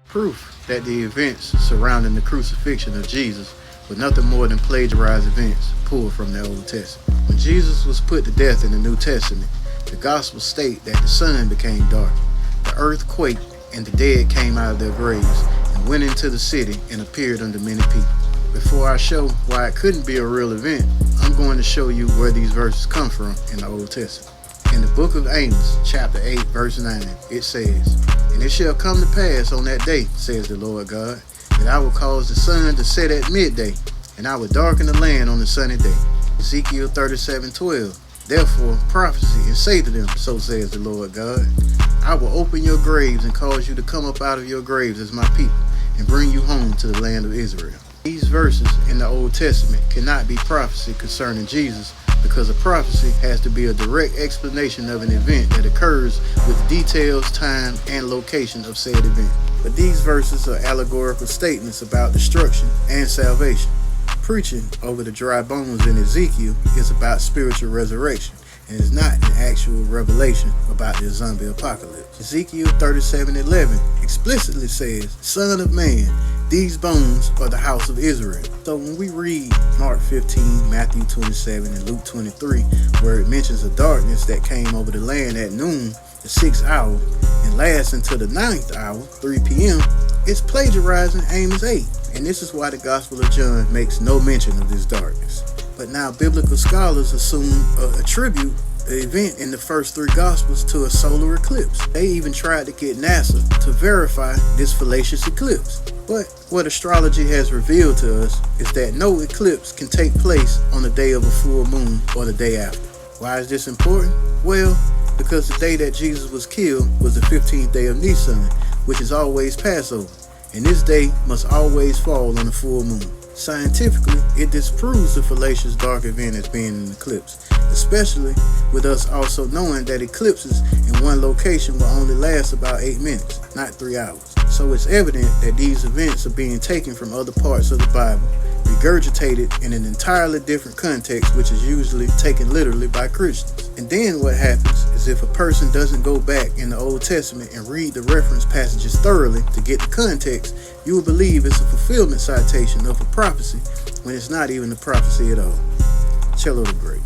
Proof that the events surrounding the crucifixion of Jesus were nothing more than plagiarized events pulled from the Old Testament. When Jesus was put to death in the New Testament, the Gospels state that the sun became dark, the earth quaked, and the dead came out of their graves and went into the city and appeared unto many people. Before I show why it couldn't be a real event, I'm going to show you where these verses come from in the Old Testament. In the book of Amos, chapter 8, verse 9, it says, "And it shall come to pass on that day, says the Lord God, that I will cause the sun to set at midday, and I will darken the land on the sunny day." Ezekiel 37:12, "Therefore prophesy and say to them, so says the Lord God, I will open your graves and cause you to come up out of your graves as my people, and bring you home to the land of Israel." These verses in the Old Testament cannot be prophecy concerning Jesus, because a prophecy has to be a direct explanation of an event that occurs with details, time, and location of said event. But these verses are allegorical statements about destruction and salvation. Preaching over the dry bones in Ezekiel is about spiritual resurrection, and is not an actual revelation about the zombie apocalypse. Ezekiel 37:11 explicitly says, "Son of man, these bones are the house of Israel." So when we read Mark 15, Matthew 27, and Luke 23, where it mentions a darkness that came over the land at noon, the 6th hour, and lasts until the 9th hour, 3 p.m., it's plagiarizing Amos 8. And this is why the Gospel of John makes no mention of this darkness. But now biblical scholars attribute the event in the first 3 Gospels to a solar eclipse. They even tried to get NASA to verify this fallacious eclipse. But what astrology has revealed to us is that no eclipse can take place on the day of a full moon or the day after. Why is this important? Well, because the day that Jesus was killed was the 15th day of Nisan, which is always Passover, and this day must always fall on a full moon. Scientifically, it disproves the fallacious dark event as being an eclipse, especially with us also knowing that eclipses in one location will only last about 8 minutes, not 3 hours. So it's evident that these events are being taken from other parts of the Bible, regurgitated in an entirely different context, which is usually taken literally by Christians. And then what happens is, if a person doesn't go back in the Old Testament and read the reference passages thoroughly to get the context, you will believe it's a fulfillment citation of a prophecy when it's not even a prophecy at all. Cello the Great.